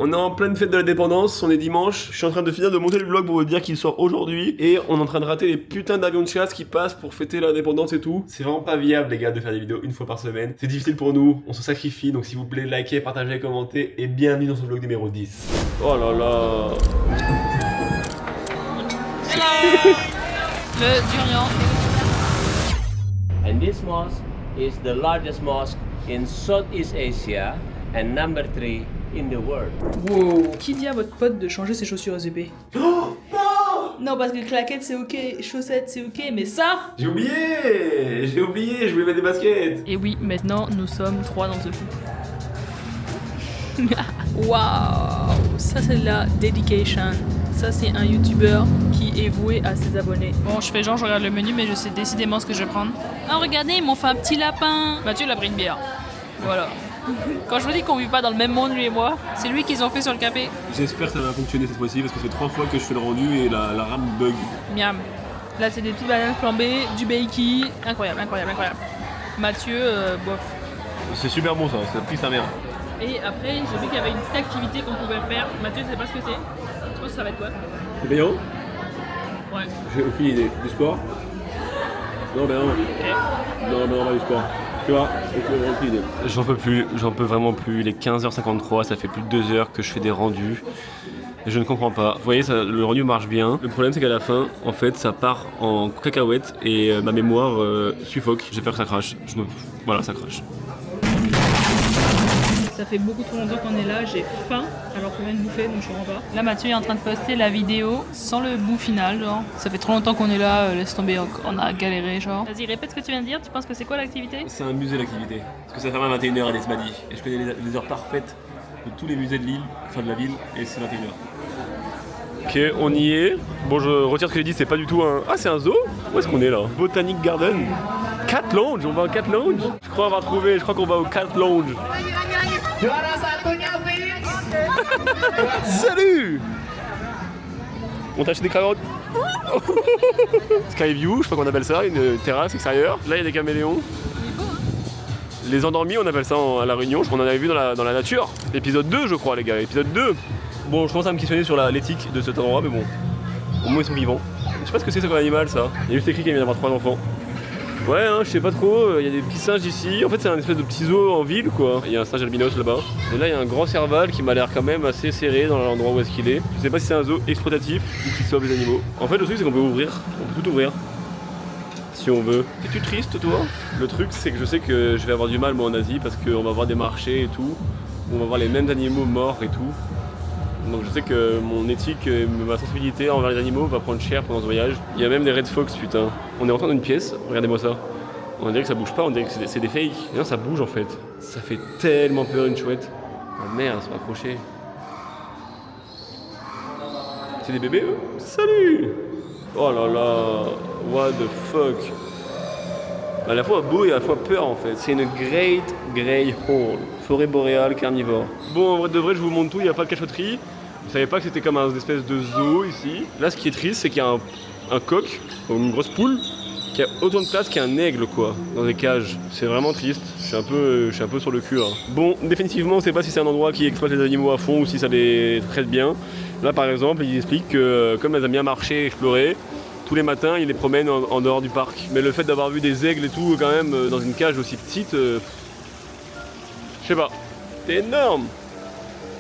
On est en pleine fête de la dépendance, on est dimanche. Je suis en train de finir de monter le vlog pour vous dire qu'il sort aujourd'hui. Et on est en train de rater les putains d'avions de chasse qui passent pour fêter l'indépendance et tout. C'est vraiment pas viable les gars de faire des vidéos une fois par semaine. C'est difficile pour nous, on se sacrifie. Donc s'il vous plaît, likez, partagez, commentez. Et bienvenue dans ce vlog numéro 10. Oh là là. Le durian. And this mosque is the largest mosque in Southeast Asia and number 3 in the world. Wow. Qui dit à votre pote de changer ses chaussures aux épées? Oh non. Non, parce que claquettes c'est ok, chaussettes c'est ok, mais ça... J'ai oublié, je voulais mettre des baskets. Et oui, maintenant nous sommes 3 dans ce coup. Waouh, ça c'est la dedication. Ça c'est un youtubeur qui est voué à ses abonnés. Bon, je fais genre, je regarde le menu, mais je sais décidément ce que je vais prendre. Ah, regardez, ils m'ont fait un petit lapin. Mathieu, il a pris une bière. Voilà. Quand je vous dis qu'on vit pas dans le même monde, lui et moi, c'est lui qu'ils ont fait sur le capé. J'espère que ça va fonctionner cette fois-ci parce que c'est 3 fois que je fais le rendu et la rame bug. Miam. Là, c'est des petites bananes flambées, du bakey. Incroyable, incroyable, incroyable. Mathieu, bof. C'est super bon ça, ça a pris sa mère. Et après, j'ai vu qu'il y avait une petite activité qu'on pouvait faire. Mathieu, je sais pas ce que c'est. Je pense que ça va être quoi? C'est payant? Ouais. J'ai aucune idée. Du sport? Non, ben non. Ok. Non, pas du sport. Tu vois, aucune idée. J'en peux vraiment plus. Il est 15h53, ça fait plus de 2 heures que je fais des rendus. Et je ne comprends pas. Vous voyez, le rendu marche bien. Le problème, c'est qu'à la fin, en fait, ça part en cacahuète et ma mémoire suffoque. J'ai peur que ça crache. Voilà, ça crache. Ça fait beaucoup trop longtemps qu'on est là, j'ai faim alors qu'on vient de bouffer donc je comprends pas. Là Mathieu est en train de poster la vidéo sans le bout final genre. Ça fait trop longtemps qu'on est là, laisse tomber, on a galéré genre. Vas-y répète ce que tu viens de dire, tu penses que c'est quoi l'activité? C'est un musée l'activité. Parce que ça ferme à 21h Alice m'a dit. Et je connais les heures parfaites de tous les musées de l'île, enfin de la ville, et c'est 21h. Ok, on y est. Bon, je retire ce que j'ai dit, c'est pas du tout un... Ah, c'est un zoo? Où est-ce qu'on est là? Botanic Garden. Cat Lounge, on va au Cat Lounge? Je crois avoir trouvé, je crois qu'on va au Cat Lounge. Salut! On t'a acheté des carottes? Skyview, je crois qu'on appelle ça, une terrasse extérieure. Là, il y a des caméléons. Les endormis, on appelle ça à La Réunion. Je crois qu'on en avait vu dans la nature. Épisode 2, je crois, les gars. Épisode 2. Bon, je commence à me questionner sur l'éthique de cet endroit, mais bon. Au moins, ils sont vivants. Je sais pas ce que c'est comme animal, ça. Il y a juste écrit qu'il vient d'avoir 3 enfants. Ouais, hein, je sais pas trop, il y a des petits singes ici. En fait, c'est un espèce de petit zoo en ville, quoi. Il y a un singe albinos là-bas. Et là, il y a un grand serval qui m'a l'air quand même assez serré dans l'endroit où est-ce qu'il est. Je sais pas si c'est un zoo exploitatif ou qui sauve les animaux. En fait, le truc, c'est qu'on peut ouvrir. On peut tout ouvrir. Si on veut. Es-tu triste, toi? Le truc, c'est que je sais que je vais avoir du mal, moi, en Asie, parce qu'on va voir des marchés et tout. Où on va voir les mêmes animaux morts et tout. Donc je sais que mon éthique et ma sensibilité envers les animaux va prendre cher pendant ce voyage. Il y a même des Red Fox, putain. On est rentré dans une pièce, regardez-moi ça. On dirait que ça bouge pas, on dirait que c'est des fakes. Et non, ça bouge en fait. Ça fait tellement peur une chouette. Oh merde, ils sont accrochés. C'est des bébés eux? Salut! Oh là là, what the fuck. À la fois beau et à la fois peur en fait. C'est une Great Greyhound, forêt boréale carnivore. Bon, en vrai de vrai, je vous montre tout, il n'y a pas de cachotterie. Je savais pas que c'était comme un espèce de zoo ici. Là, ce qui est triste, c'est qu'il y a un coq, une grosse poule, qui a autant de place qu'un aigle, quoi, dans des cages. C'est vraiment triste. Je suis un peu sur le cul. Hein. Bon, définitivement, on ne sait pas si c'est un endroit qui exploite les animaux à fond ou si ça les traite bien. Là, par exemple, il explique que comme elles aiment bien marcher et explorer, tous les matins, ils les promènent en dehors du parc. Mais le fait d'avoir vu des aigles et tout, quand même, dans une cage aussi petite, je sais pas. C'est énorme!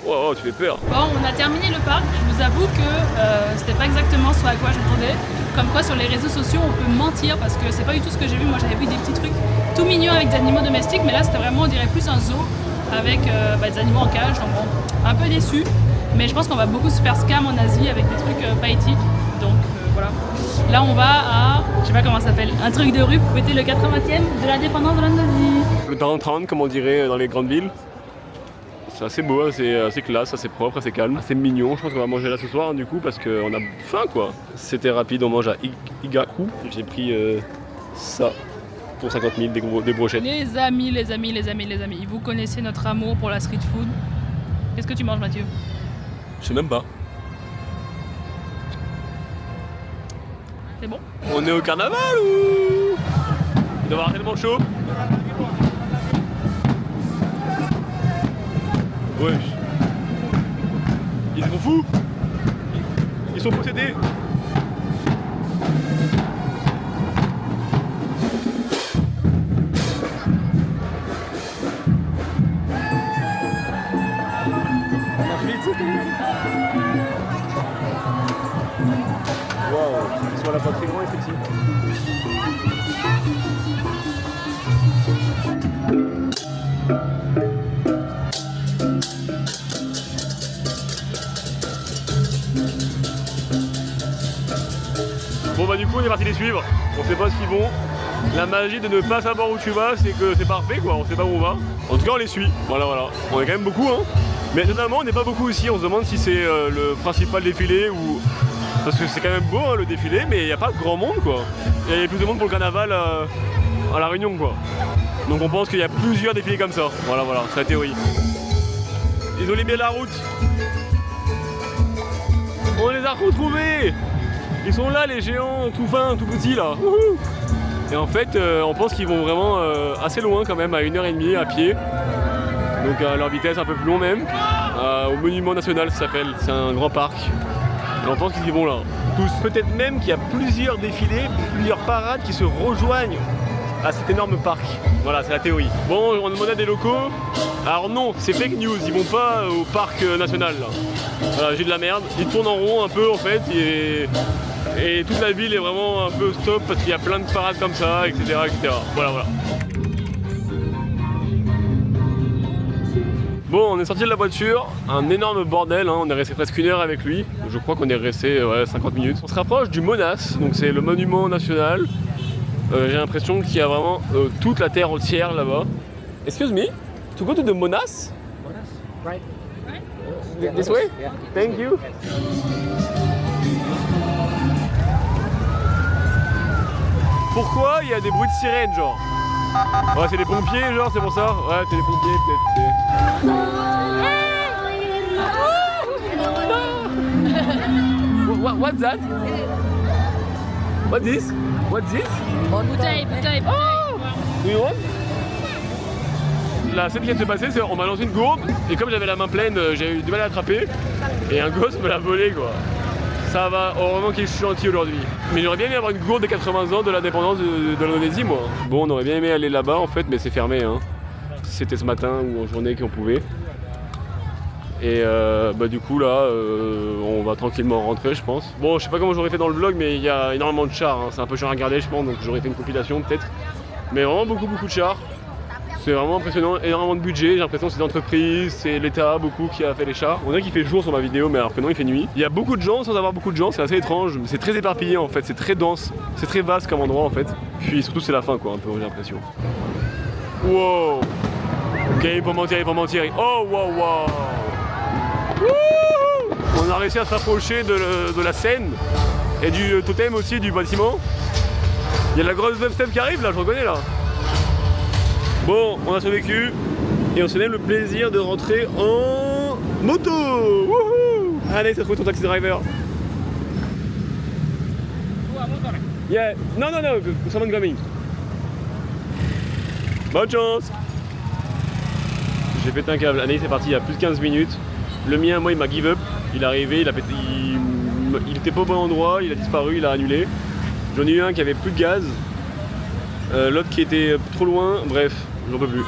Oh, tu fais peur. Bon, on a terminé le parc. Je vous avoue que c'était pas exactement ce à quoi je m'attendais. Comme quoi, sur les réseaux sociaux, on peut mentir parce que c'est pas du tout ce que j'ai vu. Moi, j'avais vu des petits trucs tout mignons avec des animaux domestiques, mais là, c'était vraiment, on dirait plus un zoo avec des animaux en cage. Donc, bon, un peu déçu. Mais je pense qu'on va beaucoup se faire scam en Asie avec des trucs pas éthiques. Donc, voilà. Là, on va à, je sais pas comment ça s'appelle, un truc de rue pour fêter le 80e de l'indépendance de l'Indonésie. Le downtown, comme on dirait dans les grandes villes. C'est assez beau, assez classe, assez propre, assez calme, assez mignon. Je pense qu'on va manger là ce soir du coup parce qu'on a faim quoi. C'était rapide, on mange à Igaku. J'ai pris ça pour 50 000, des brochettes. Les amis, vous connaissez notre amour pour la street food. Qu'est-ce que tu manges Mathieu? Je sais même pas. C'est bon? On est au carnaval ou? Il doit avoir tellement chaud. Wesh. fous. Ils sont possédés. Waouh, ils sont à la fois très grands et petits. Bon bah du coup on est parti les suivre, on sait pas ce qu'ils vont. La magie de ne pas savoir où tu vas, c'est que c'est parfait quoi, on sait pas où on va. En tout cas on les suit, voilà. On est quand même beaucoup hein. Mais étonnamment on n'est pas beaucoup aussi, on se demande si c'est le principal défilé ou... Parce que c'est quand même beau hein, le défilé, mais il n'y a pas grand monde quoi. Il y a plus de monde pour le carnaval à La Réunion quoi. Donc on pense qu'il y a plusieurs défilés comme ça, voilà, c'est la théorie. Ils ont libéré la route. On les a retrouvés. Ils sont là les géants, tout fins, tout petits là. Wouhou. Et en fait, on pense qu'ils vont vraiment assez loin quand même, à 1h30 à pied. Donc à leur vitesse un peu plus long même. Au Monument National ça s'appelle, c'est un grand parc. Et on pense qu'ils y vont là. Tous. Peut-être même qu'il y a plusieurs défilés, plusieurs parades qui se rejoignent à cet énorme parc. Voilà, c'est la théorie. Bon, on demandait à des locaux. Alors non, c'est fake news, ils vont pas au parc national là. Voilà, j'ai de la merde. Ils tournent en rond un peu en fait et toute la ville est vraiment un peu stop parce qu'il y a plein de parades comme ça, etc. Voilà. Bon, on est sorti de la voiture, un énorme bordel, hein. On est resté presque 1 heure avec lui. Je crois qu'on est resté 50 minutes. On se rapproche du Monas, donc c'est le monument national. J'ai l'impression qu'il y a vraiment toute la terre entière là-bas. Excuse me, to go to the Monas? Right. This way? Yeah. Thank you. Pourquoi il y a des bruits de sirène genre? Ouais, c'est des pompiers genre, c'est pour ça? Ouais, c'est des pompiers peut-être. What's that? What's this? What's this? Bouteille. Oh! Do you want? La scène qui vient de se passer, c'est on m'a lancé une gourde et comme j'avais la main pleine, j'ai eu du mal à l'attraper et un gosse me l'a volé quoi. Ça va, heureusement qu'il est gentil aujourd'hui. Mais j'aurais bien aimé avoir une gourde de 80 ans de l'indépendance de l'Indonésie moi. Bon, on aurait bien aimé aller là-bas en fait, mais c'est fermé hein. C'était ce matin ou en journée qu'on pouvait. Et du coup là, on va tranquillement rentrer je pense. Bon, je sais pas comment j'aurais fait dans le vlog, mais il y a énormément de chars, hein. C'est un peu chiant à regarder je pense, donc j'aurais fait une compilation peut-être. Mais vraiment beaucoup de chars. C'est vraiment impressionnant, énormément de budget, j'ai l'impression que c'est l'entreprise, c'est l'État beaucoup qui a fait les chars. On dirait qu'il fait jour sur ma vidéo, mais alors que non, il fait nuit. Il y a beaucoup de gens sans avoir beaucoup de gens, c'est assez étrange, mais c'est très éparpillé en fait, c'est très dense, c'est très vaste comme endroit en fait. Puis surtout c'est la fin quoi, un peu j'ai l'impression. Wow. Ok, pour mentir. Oh wow. Wouhou. On a réussi à s'approcher de la scène et du totem aussi du bâtiment. Il y a de la grosse dubstep qui arrive là, je reconnais là. Bon, on a survécu et on se donne le plaisir de rentrer en moto. Wouhou. Allez, c'est trouvé ton taxi driver. Yeah, no, someone coming. Bonne chance. J'ai pété un câble. Allez, c'est parti, il y a plus de 15 minutes. Le mien, moi, il m'a give up. Il est arrivé, il était pas au bon endroit, il a disparu, il a annulé. J'en ai eu un qui avait plus de gaz. L'autre qui était trop loin, bref, j'en peux plus.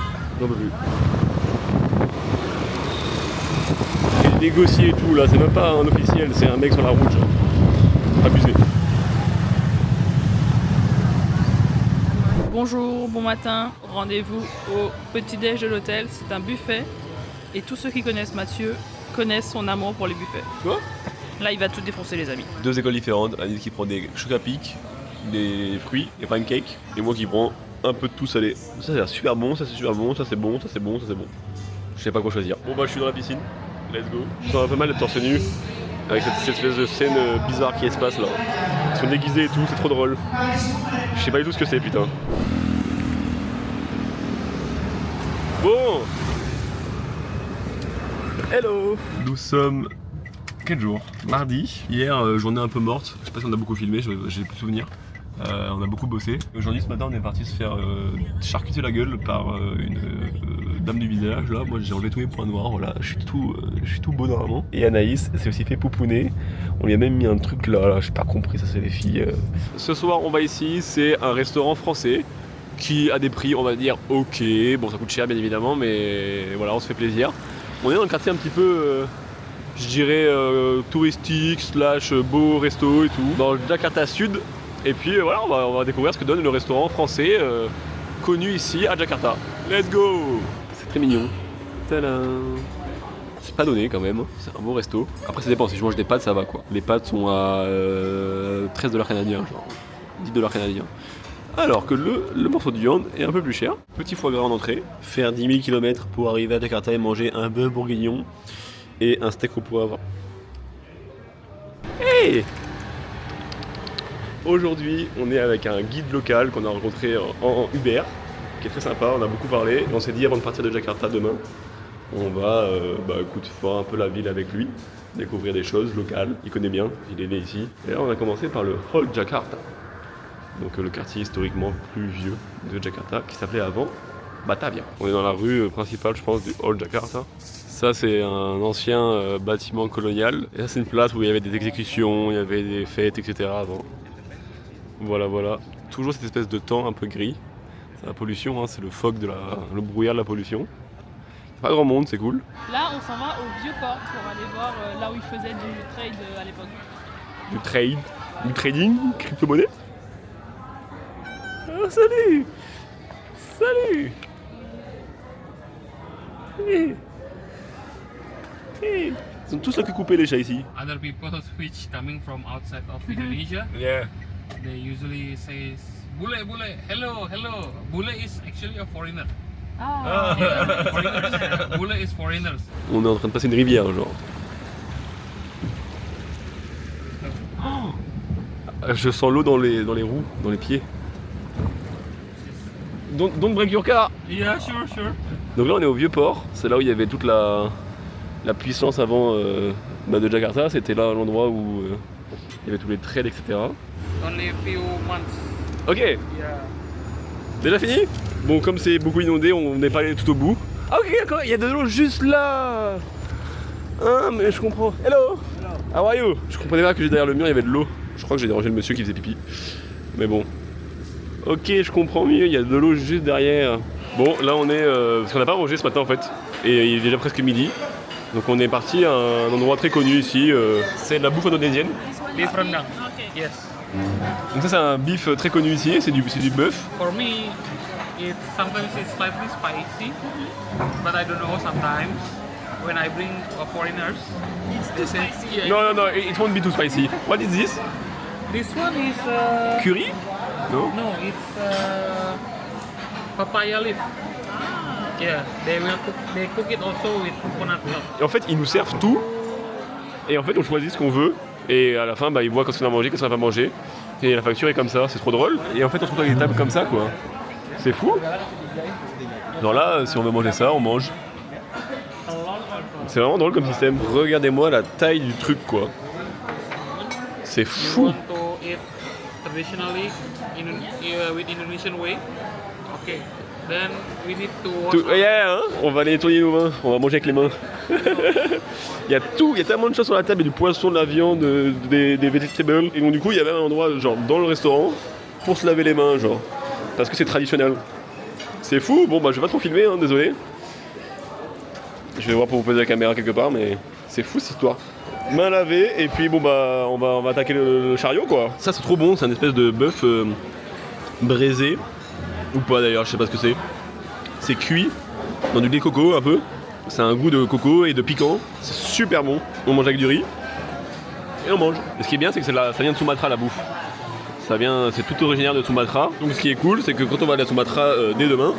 Il négocié et tout là, c'est même pas un officiel, c'est un mec sur la route genre. Abusé. Bonjour, bon matin, rendez-vous au petit-déj de l'hôtel, c'est un buffet. Et tous ceux qui connaissent Mathieu connaissent son amour pour les buffets. Quoi? Là, il va tout défoncer les amis. Deux écoles différentes, Anis qui prend des chocs à pic, des fruits, des pancakes, et moi qui prends un peu de tout salé. Ça c'est super bon, ça c'est super bon, ça c'est bon. Je sais pas quoi choisir. Bon bah je suis dans la piscine, let's go. Je sens un peu mal d'être torse nu, avec cette espèce de scène bizarre qui se passe là. Ils sont déguisés et tout, c'est trop drôle. Je sais pas du tout ce que c'est putain. Bon. Hello. Nous sommes... Quel jour? Mardi. Hier, journée un peu morte. Je sais pas si on a beaucoup filmé, j'ai plus de souvenirs. On a beaucoup bossé. Aujourd'hui, ce matin, on est parti se faire charcuter la gueule par une dame du visage. Là, moi, j'ai enlevé tous mes points noirs. Voilà, je suis tout beau normalement. Et Anaïs s'est aussi fait pouponner. On lui a même mis un truc là, j'ai pas compris, ça c'est les filles. Ce soir, on va ici. C'est un restaurant français qui a des prix, on va dire, ok. Bon, ça coûte cher, bien évidemment, mais voilà, on se fait plaisir. On est dans un quartier un petit peu, je dirais, touristique, / beau resto et tout, dans le Jakarta Sud. Et puis voilà, on va découvrir ce que donne le restaurant français connu ici à Jakarta. Let's go! C'est très mignon. Tadam! C'est pas donné quand même, c'est un beau resto. Après ça dépend, si je mange des pâtes ça va quoi. Les pâtes sont à 13$ canadiens, genre 10$ canadiens. Alors que le morceau de viande est un peu plus cher. Petit foie gras en entrée. Faire 10 000 km pour arriver à Jakarta et manger un bœuf bourguignon et un steak au poivre. Hey! Aujourd'hui, on est avec un guide local qu'on a rencontré en Uber, qui est très sympa, on a beaucoup parlé. Et on s'est dit avant de partir de Jakarta demain, on va voir un peu la ville avec lui, découvrir des choses locales. Il connaît bien, il est né ici. Et là, on a commencé par le Old Jakarta. Donc le quartier historiquement plus vieux de Jakarta, qui s'appelait avant Batavia. On est dans la rue principale, je pense, du Old Jakarta. Ça, c'est un ancien bâtiment colonial. Et ça, c'est une place où il y avait des exécutions, il y avait des fêtes, etc. avant. Voilà. Toujours cette espèce de temps un peu gris. C'est la pollution, hein, c'est le fog, le brouillard de la pollution. Pas grand monde, c'est cool. Là, on s'en va au vieux port pour aller voir là où ils faisaient du trade à l'époque. Du trade, du trading, crypto-monnaie. Ah, salut! Hey. Ils sont tous là que couper les chats ici. Other people which coming from outside of Indonesia, Yeah. they usually say bule, hello. Bule is actually a foreigner. Ah, Foreigners. Bule is foreigners. On est en train de passer une rivière, genre. Oh, je sens l'eau dans les roues, dans les pieds. Don't break your car. Yeah, sure. Donc là on est au vieux port, c'est là où il y avait toute la puissance avant de Jakarta, c'était là l'endroit où il y avait tous les trades, etc. Only a few months. Ok, Yeah. déjà fini? Bon, comme c'est beaucoup inondé, on n'est pas allé tout au bout. Ah ok, d'accord, il y a de l'eau juste là. Hein, mais je comprends. Hello. How are you? Je comprenais pas que derrière le mur il y avait de l'eau. Je crois que j'ai dérangé le monsieur qui faisait pipi. Mais bon. Ok, je comprends mieux, il y a de l'eau juste derrière. Bon, là on est... parce qu'on n'a pas mangé ce matin en fait. Et il est déjà presque midi. Donc on est parti à un endroit très connu ici. C'est de la bouffe indonésienne. Beef rendang. Okay. Yes. Donc ça c'est un bif très connu ici, c'est du bœuf. For me, sometimes it's slightly spicy, but I don't know. Sometimes when I bring foreigners, they say, yeah, Non, it won't be too spicy. What is this? this one is Curry? No? no, it's papaya leaf. Yeah, they cook it also with coconut milk. Et en fait ils nous servent tout. Et en fait on choisit ce qu'on veut. Et à la fin ils voient qu'est-ce qu'on a mangé, qu'est-ce qu'on n'a pas mangé. Et la facture est comme ça, c'est trop drôle. Et en fait on se retrouve avec des tables comme ça quoi. C'est fou. Alors là si on veut manger ça, on mange. C'est vraiment drôle comme système. Regardez-moi la taille du truc quoi. C'est fou. Want to eat traditionally with Indonesian way? Okay, then we need to wash. Yeah, hein, on va aller nettoyer nos mains, on va manger avec les mains. Il y a tout, il y a tellement de choses sur la table, il y a du poisson, de la viande, des vegetables. Et donc du coup il y a même un endroit genre dans le restaurant pour se laver les mains genre. Parce que c'est traditionnel. C'est fou, bon bah je vais pas trop filmer, hein, désolé. Je vais voir pour vous poser la caméra quelque part mais c'est fou cette histoire. Main lavée et puis bon bah on va attaquer le chariot quoi. Ça c'est trop bon, c'est un espèce de bœuf braisé. Ou pas d'ailleurs, je sais pas ce que c'est. C'est cuit dans du lait de coco un peu. C'est un goût de coco et de piquant. C'est super bon. On mange avec du riz. Et on mange. Et ce qui est bien c'est que ça vient de Sumatra la bouffe. C'est tout originaire de Sumatra. Donc ce qui est cool c'est que quand on va aller à Sumatra dès demain,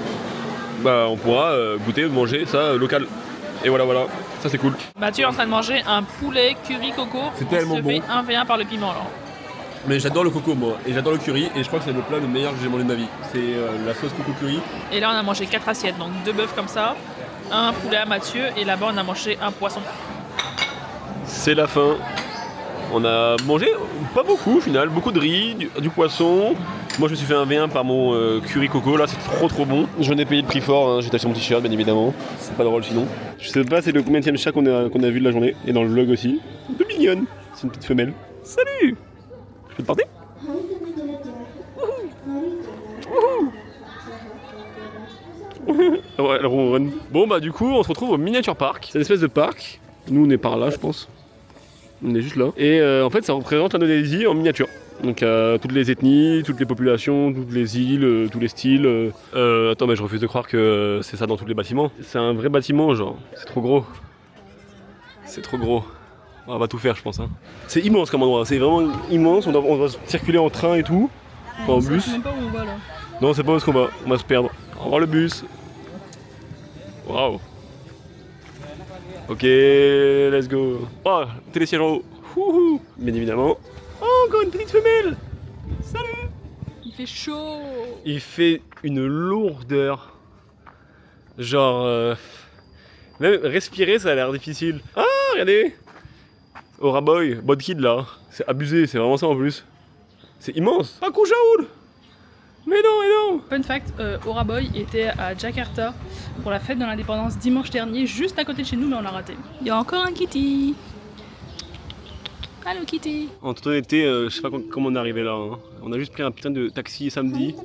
bah on pourra goûter, manger ça local. Et voilà, ça c'est cool. Mathieu est en train de manger un poulet curry coco. C'est tellement Il se bon. fait 1v1 par le piment alors. Mais j'adore le coco moi, et j'adore le curry, et je crois que c'est le plat le meilleur que j'ai mangé de ma vie. C'est la sauce coco curry. Et là on a mangé 4 assiettes, donc 2 bœufs comme ça, un poulet à Mathieu et là-bas on a mangé un poisson. C'est la fin. On a mangé pas beaucoup au final, beaucoup de riz, du poisson. Moi je me suis fait un V1 par mon curry coco, là c'est trop bon. J'en ai payé le prix fort, hein. J'ai acheté mon t-shirt bien évidemment. C'est pas drôle sinon. Je sais pas c'est le combienième chat qu'on a vu de la journée. Et dans le vlog aussi. De mignonne. C'est une petite femelle. Salut. Je peux te porter? Ouais, elle ronronne. Bon bah du coup on se retrouve au Miniature Park. C'est une espèce de parc. Nous on est par là je pense. On est juste là. Et en fait ça représente l'Indonésie en miniature. Donc toutes les ethnies, toutes les populations, toutes les îles, tous les styles. Attends mais je refuse de croire que c'est ça dans tous les bâtiments. C'est un vrai bâtiment genre. C'est trop gros. C'est trop gros. On va tout faire je pense. Hein. C'est immense comme endroit. C'est vraiment immense. On doit circuler en train et tout. Enfin, en bus. Je sais même pas où on va là. Non c'est pas où est-ce qu'on va. On va se perdre. Au revoir le bus. Waouh. Ok, let's go. Oh, télésiège en haut. Bien évidemment. Oh, encore une petite femelle. Salut. Il fait chaud. Il fait une lourdeur. Genre... Même respirer, ça a l'air difficile. Ah, regardez. Aura Boy, Bodkid là. C'est abusé, c'est vraiment ça en plus. C'est immense. Ah, Kouchaoul. Mais non. Fun fact, Aura Boy était à Jakarta pour la fête de l'indépendance dimanche dernier, juste à côté de chez nous, mais on l'a raté. Il y a encore un kitty. Allô kitty. En toute honnêteté, je sais pas comment on est arrivé là. Hein. On a juste pris un putain de taxi samedi.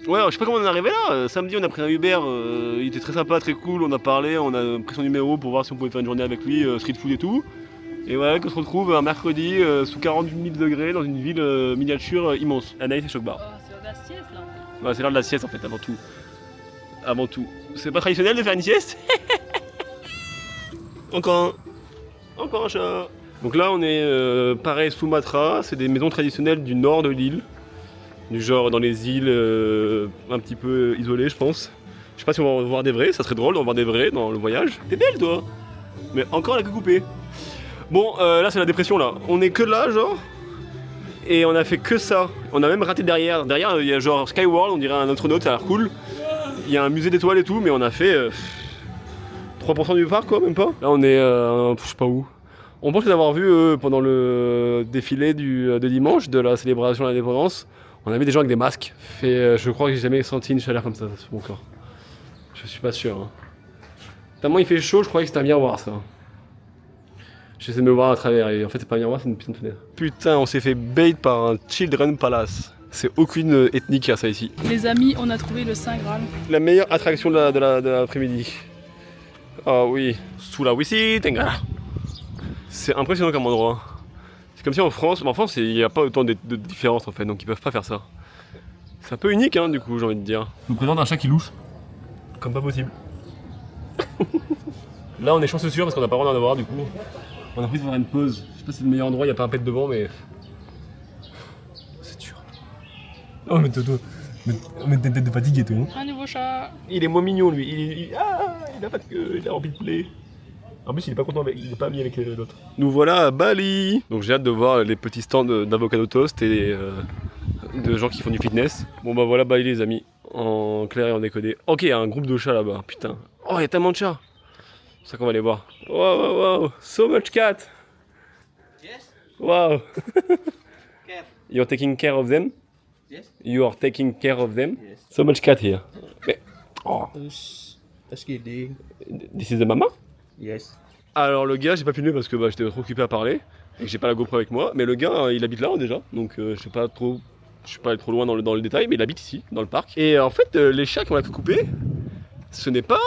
Ouais, je sais pas comment on est arrivé là. Samedi, on a pris un Uber. Il était très sympa, très cool. On a parlé, on a pris son numéro pour voir si on pouvait faire une journée avec lui, street food et tout. Et voilà qu'on se retrouve un mercredi sous 48 000 degrés dans une ville miniature immense. Anaïs et Chocbar. Oh, c'est l'heure de la sieste là. Ouais, c'est l'heure de la sieste en fait, avant tout. Avant tout. C'est pas traditionnel de faire une sieste. Encore un chat. Donc là on est pareil Sumatra, c'est des maisons traditionnelles du nord de l'île. Du genre dans les îles un petit peu isolées je pense. Je sais pas si on va voir des vrais, ça serait drôle d'en voir des vrais dans le voyage. T'es belle toi. Mais encore la queue coupée. Bon là c'est la dépression là. On est que là genre. Et on a fait que ça. On a même raté derrière. Derrière il y a genre Skyworld, on dirait un astronaute, ça a l'air cool. Il y a un musée d'étoiles et tout, mais on a fait 3% du parc quoi, même pas. Là on est je sais pas où. On pense les avoir vus pendant le défilé de dimanche de la célébration de l'indépendance. On avait des gens avec des masques. Je crois que j'ai jamais senti une chaleur comme ça sur mon corps. Je suis pas sûr. Hein. Tellement il fait chaud, je croyais que c'était un miroir ça. J'essaie de me voir à travers et en fait c'est pas un miroir, c'est une putain de fenêtre. Putain, on s'est fait bait par un Children Palace. C'est aucune ethnie qui a ça ici. Les amis, on a trouvé le Saint Graal. La meilleure attraction de l'après-midi. Ah oui, Sulawesi Tenggara. C'est impressionnant comme endroit. C'est comme si en France, mais en France il n'y a pas autant de différences en fait, donc ils peuvent pas faire ça. C'est un peu unique hein du coup j'ai envie de dire. Je vous présente un chat qui louche. Comme pas possible. Là on est chanceux sûr parce qu'on n'a pas le droit d'en avoir du coup. On a pris de faire une pause. Je sais pas si c'est le meilleur endroit, il n'y a pas un pet devant mais... C'est dur. Oh mais Toto, mais t'es de fatigué toi. Hein. Un nouveau chat. Il est moins mignon lui, il a pas de queue, il a rempli de plaies. En plus il est pas content, il est pas mis avec l'autre. Nous voilà à Bali. Donc j'ai hâte de voir les petits stands d'avocado toast et de gens qui font du fitness. Bon bah voilà Bali les amis, en clair et en décodé. Ok, il y a un groupe de chats là-bas, putain. Oh il y a tellement de chats. C'est ça qu'on va aller voir. Wow, so much cat. Yes. Wow. Cat. You're taking care of them? Yes. You are taking care of them? Yes. So much cat here. Mais, oh, Just kidding. this is the mama? Yes. Alors le gars, j'ai pas filmé parce que j'étais trop occupé à parler et que j'ai pas la GoPro avec moi. Mais le gars, il habite là déjà, donc je suis pas allé trop loin dans le détail, mais il habite ici, dans le parc. Et en fait, les chats qui ont la queue coupée, ce n'est pas,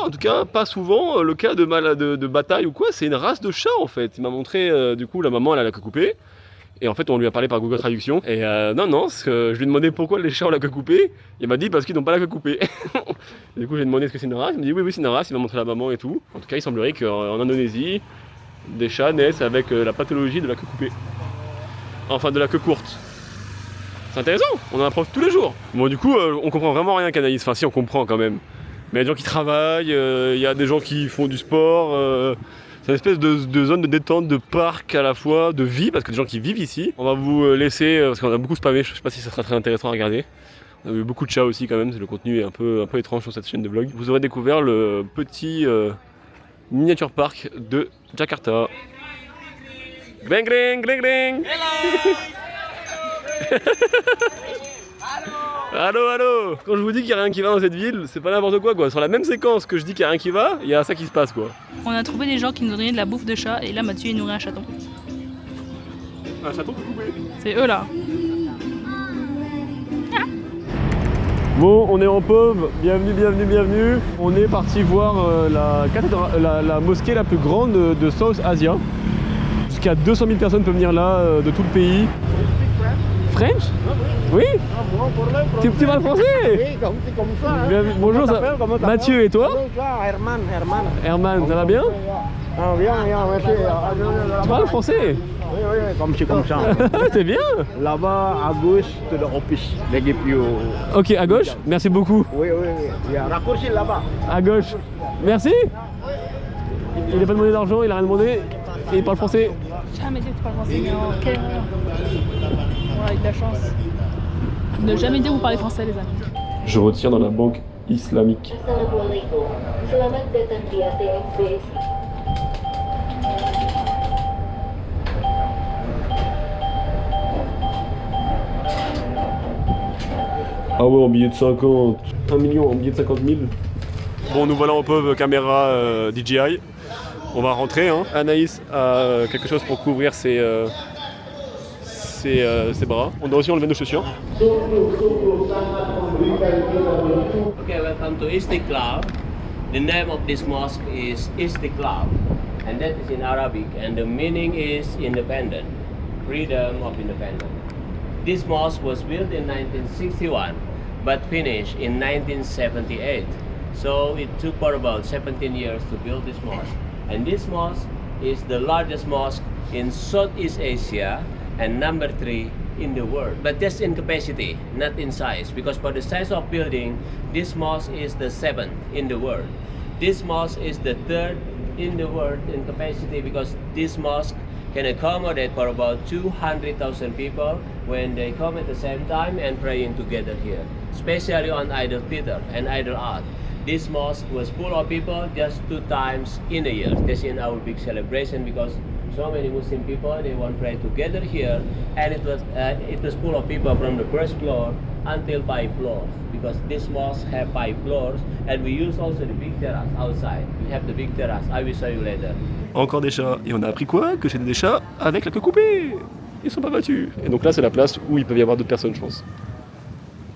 en tout cas, pas souvent le cas de bataille ou quoi. C'est une race de chat en fait. Il m'a montré, du coup, la maman, elle a la queue coupée. Et en fait, on lui a parlé par Google Traduction. Et non, je lui ai demandé pourquoi les chats ont la queue coupée. Il m'a dit parce qu'ils n'ont pas la queue coupée. Et du coup, j'ai demandé est-ce que c'est une race. Il m'a dit oui, c'est une race. Il m'a montré la maman et tout. En tout cas, il semblerait qu'en Indonésie, des chats naissent avec la pathologie de la queue coupée. Enfin, de la queue courte. C'est intéressant, on en apprend tous les jours. Bon, du coup, on comprend vraiment rien qu'Anaïs. Enfin, si, on comprend quand même. Mais il y a des gens qui travaillent, il y a des gens qui font du sport. C'est une espèce de zone de détente, de parc à la fois, de vie, parce que des gens qui vivent ici. On va vous laisser, parce qu'on a beaucoup spammé, je sais pas si ça sera très intéressant à regarder. On a eu beaucoup de chats aussi quand même, le contenu est un peu étrange sur cette chaîne de vlog. Vous aurez découvert le petit miniature park de Jakarta. Gling gling gling gling. Allô, allô. Quand je vous dis qu'il n'y a rien qui va dans cette ville, c'est pas n'importe quoi. Sur la même séquence que je dis qu'il n'y a rien qui va, il y a ça qui se passe quoi. On a trouvé des gens qui nous donnaient de la bouffe de chat et là Mathieu il nourrit un chaton. Un chaton coupé. C'est eux là. Bon, on est en POV, bienvenue. On est parti voir la mosquée la plus grande de South Asia. Jusqu'à 200 000 personnes peuvent venir là, de tout le pays. French? Oui? Tu parles français? Oui, comme ça. Bonjour, Comment t'appelles? Mathieu et toi? Herman. Herman, ça va bien? Ah, bien, merci. Tu parles français? Oui, comme ça. C'est bien! Là-bas, à gauche, to the office. They give you... Ok, à gauche, merci beaucoup. Oui. Il y a un raccourci là-bas. À gauche, merci! Il n'a pas demandé d'argent, il a rien demandé et il parle français. Jamais dire que tu parles français, mais en quelle erreur. On a eu de la chance. Ne jamais dire que vous parlez français, les amis. Je retire dans la banque islamique. Assalamualaikum. Selamat datang di ATM BSI. Ah ouais, en billet de 50. 1 million en billet de 50 000. Bon, nous voilà en POV caméra DJI. On va rentrer. Hein. Anaïs a quelque chose pour couvrir ses bras. On doit aussi enlever nos chaussures. Okay, welcome to Istiqlal. The name of this mosque is Istiqlal, and that is in Arabic, and the meaning is independent, freedom of independence. This mosque was built in 1961, but finished in 1978. So it took for about 17 years to build this mosque. And this mosque is the largest mosque in Southeast Asia and number 3 in the world. But just in capacity, not in size, because for the size of building, this mosque is the 7th in the world. This mosque is the 3rd in the world in capacity, because this mosque can accommodate for about 200,000 people when they come at the same time and praying together here, especially on idol theater and idol art. This mosque was full of people just 2 times in a year. That's in our big celebration, because so many Muslim people, they want to pray together here, and it was full of people from the first floor until 5 floors, because this mosque have 5 floors, and we use also the big terrace outside. We have the big terrace. I will show you later. Encore des chats. Et on a appris quoi? Que c'était des chats avec la queue coupée. Ils sont pas battus. Et donc là, c'est la place où il peut y avoir d'autres personnes, je pense.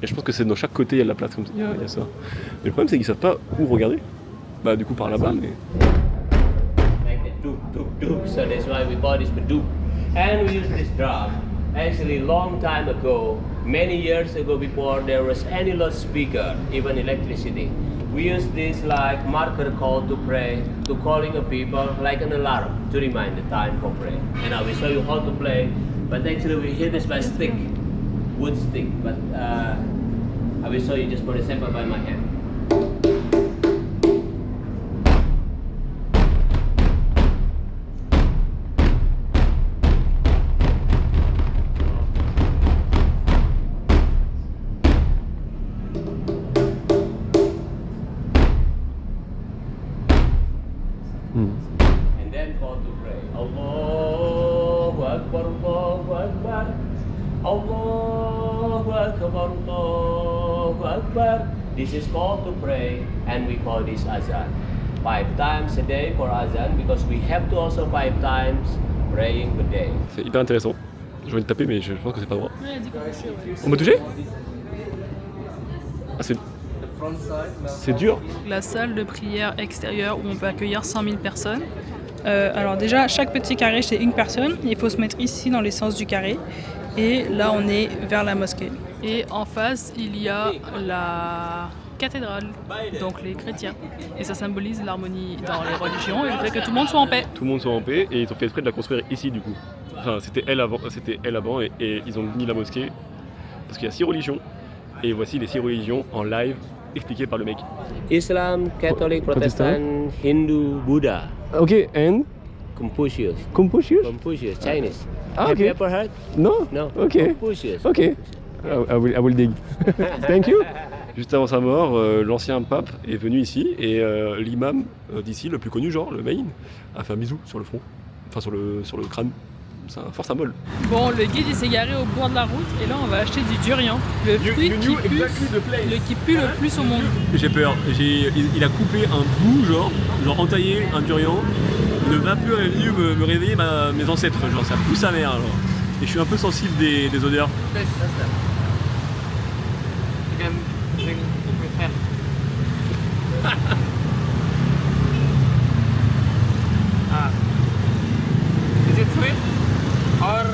Et je pense que c'est dans chaque côté, il y a de la place comme ça. Il y a ça. Mais le problème, c'est qu'ils savent pas où regarder. Bah, du coup, par là-bas, mais. Like the duk. So that's why we call this duk. And we use this drum. Actually, long time ago, many years ago, before there was any loudspeaker, even electricity, we use this like marker call to pray, to calling a people like an alarm to remind the time for prayer. And I will show you how to play. But actually, we hit this by stick, wood stick. But I will show you just for example by my hand. And then call to pray. Allahu Akbar, Allahu Akbar. Allahu Akbar, Allahu Akbar. This is called to pray, and we call this azan. 5 times a day for azan, because we have to also 5 times praying per day. C'est hyper intéressant. J'ai envie de taper, mais je pense que c'est pas droit. Ouais, elle dit qu'on peut toucher, ouais. On peut toucher? Ah, c'est dur. La salle de prière extérieure où on peut accueillir 100 000 personnes. Alors déjà, chaque petit carré, c'est une personne. Il faut se mettre ici dans les sens du carré. Et là, on est vers la mosquée. Et en face, il y a la cathédrale, donc les chrétiens. Et ça symbolise l'harmonie dans les religions et le fait que tout le monde soit en paix. Tout le monde soit en paix et ils ont fait exprès de la construire ici du coup. Enfin, c'était elle avant et ils ont mis la mosquée parce qu'il y a 6 religions. Et voici les 6 religions en live expliquées par le mec. Islam, Catholic, Protestant, Hindu, Buddha, Ok, and Confucius. Confucius? Confucius, Chinese. Ah, Have ok. you ever heard? Non? No. Ok. Confucius. Ok. I will dig. Thank you. Juste avant sa mort, l'ancien pape est venu ici et l'imam d'ici, le plus connu, genre le main, a fait un bisou sur le front, enfin sur le crâne. c'est un fort symbole. Bon, le guide il s'est garé au bord de la route et là on va acheter du durian. Le fruit qui pue le plus au monde. J'ai peur. Il a coupé un bout, genre entaillé un durian. Le vapeur est venu me réveiller mes ancêtres. Genre, ça pousse sa mère. Genre. Et je suis un peu sensible des odeurs. You can drink with hand. Is it sweet or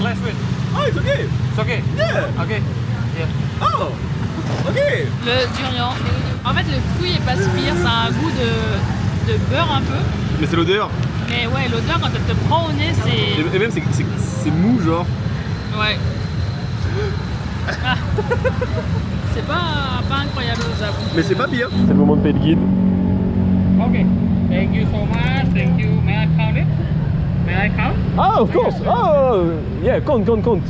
less sweet? Oh, it's okay. It's okay. Yeah. Okay. Yeah. Oh, ok. Le durian. En fait, le fruit est pas si pire, ça a un goût de beurre un peu. Mais c'est l'odeur. Mais ouais, l'odeur quand elle te prend au nez, c'est. Et même c'est mou, genre. Ouais. Ah. C'est pas incroyable, je vous avoue. Mais c'est pas pire. C'est le moment de payer le guide. Okay. Thank you so much. Thank you. May I count it? May I count? Ah, of course. Oh, yeah, count. 19.